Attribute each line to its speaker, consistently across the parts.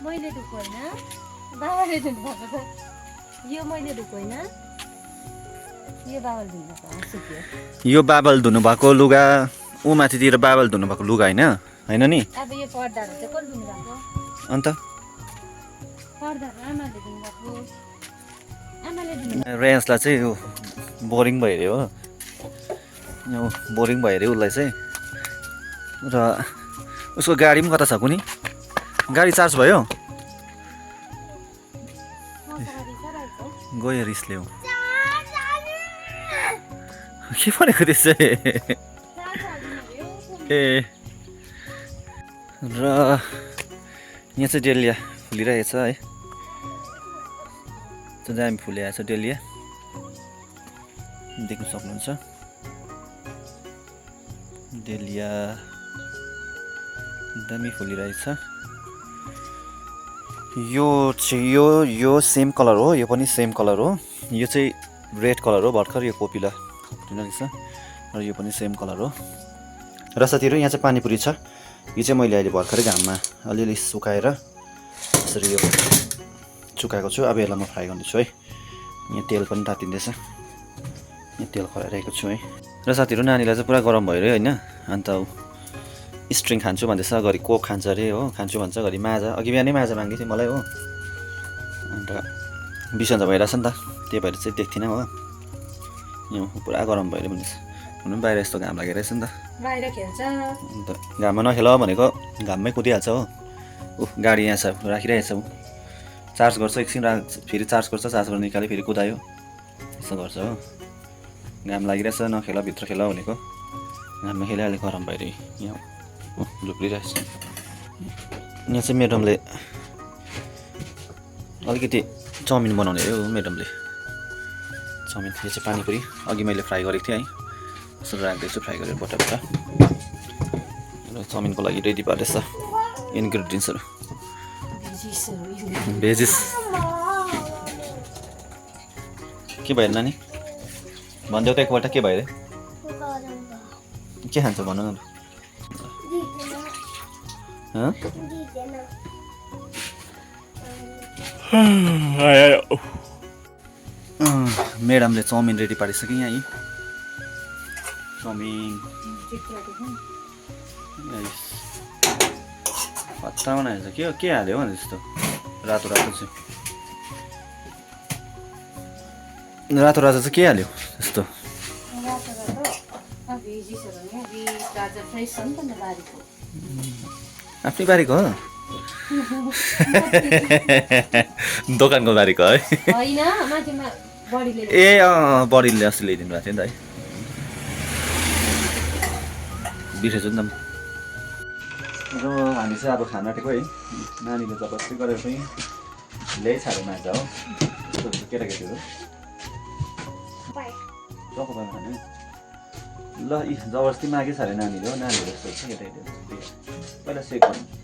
Speaker 1: मैले धुको होइन बाबाले धुनु भएको त यो मैले धुको होइन यो बाबाले धुनु भएको सुक्यो
Speaker 2: यो बाबल धुनु भएको लुगा ऊ माथितिर बाबल धुनु भएको लुगा होइन होइन नि
Speaker 1: अब यो पर्दाहरू चाहिँ कसले धुनु भएको
Speaker 2: अन्त
Speaker 1: पर्दाहरू आमाले धुनु भएको आमाले धुनु
Speaker 2: रेन्सलाई चाहिँ यो बोरिङ भइरह्यो हो यो बोरिङ भइरह्यो उसलाई चाहिँ र उसको गाडी पनि कता छ कुनी गाडी चार्ज भयो गयो रिसले हो के भनेको त्यसै ए र यहाँ चाहिँ डेलिया फुलिरहेछ है दामी फुलिरहेछ डेलिया देख्न सक्नुहुन्छ डेलिया दामी फुलिरहेछ यो चाहिँ यो सेम कलर हो यो पनि सेम कलर हो यो चाहिँ रेड कलर हो भर्खर यो कोपिला फुलिरहेछ र यो पनि सेम कलर हो र साथीहरू यहाँ चाहिँ पानीपुरी छ यो चाहिँ मैले अहिले भर्खरै घाममा अलिअलि सुकाएर यसरी यो सुकाएको छु अब यसलाई म फ्राई गर्नेछु है यहाँ तेल पनि तातिँदैछ यहाँ तेल खराइरहेको छु है र साथीहरू नानीलाई चाहिँ पुरा गरम भइरह्यो होइन अन्त स्ट्रिङ खान्छु भन्दैछ घरि कोक खान्छ अरे हो खान्छु भन्छ घरि माजा अघि बिहानै माजा माग्दै थियो मलाई हो अन्त बिसन्चो भइरहेछ नि त त्यही भएर चाहिँ देख्थिनँ हो यो पुरा गरम भइरह्यो भनेपछि हुनु पनि बाहिर यस्तो घाम लागिरहेछ नि त
Speaker 1: बाहिर खेल्छ
Speaker 2: अन्त घाममा नखेल भनेको घाममै कुदिहाल्छ हो गाडी यहाँ छ राखिरहेछ ऊ चार्ज गर्छ एकछिन फेरि चार्ज गर्छ चार्ज गरेर निकाल्यो फेरि कुदायो यसो गर्छ हो घाम लागिरहेछ नखेल भित्र खेल भनेको घाममा खेलिहाल्यो गरम भइरह्यो यहाँ झुक्रिरहेछ यहाँ चाहिँ म्याडमले अलिकति चाउमिन बनाउने हो म्याडमले चाउमिन यो चाहिँ पानीपुरी अघि मैले फ्राई गरेको थिएँ है यसो राख्दैछु फ्राई गरेर बटा र चाउमिनको लागि रेडी पार्दैछ इन्ग्रिडियन्ट्सहरू भेजिस के भयो नानी भनिदेऊ त एकपल्ट के भयो के खान्छ भन न म्याडमले चाउमिन रेडी पारिसक्यो यहाँ है चाउमिन पत्ता बनाएछ के हाल्यो भने जस्तो रातो रातो चाहिँ के हाल्यो यस्तो आफ्नै बारीको हो दोकानको बारीको है ए बडीले अस्ति ल्याइदिनु भएको थियो नि त है बिर्सेछु नि त र हामी चाहिँ अब खाना आँटेको है नानीले जबरजस्ती गरेर पनि ल्याइछाड्यो माछा हो केटाकेटीहरू चकोपामा खाने ल यी जबरजस्ती मागेछ अरे नानीले हो नानीहरू सोध्छ केटाकेटीहरू पहिला सेक गर्नु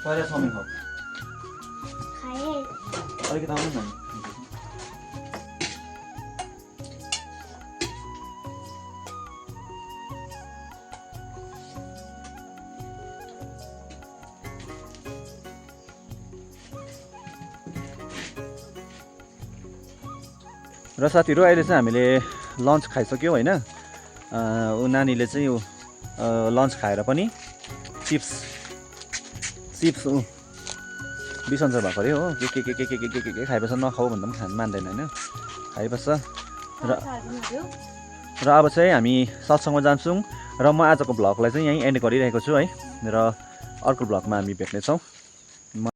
Speaker 2: पहिला चाउमिन खाऊ अलिकति आउनु न र साथीहरू अहिले चाहिँ हामीले लन्च खाइसक्यौँ होइन ऊ नानीले चाहिँ यो लन्च खाएर पनि चिप्स ऊ बिसन्चो भएको अरे हो के खाइबस्छ नखाऊ भन्दा पनि खानु मान्दैन होइन खाइबस्छ र अब चाहिँ हामी सत्सङ्गमा जान्छौँ र म आजको भ्लगलाई चाहिँ यहीँ एन्ड गरिरहेको छु है र अर्को भ्लगमा हामी भेट्नेछौँ।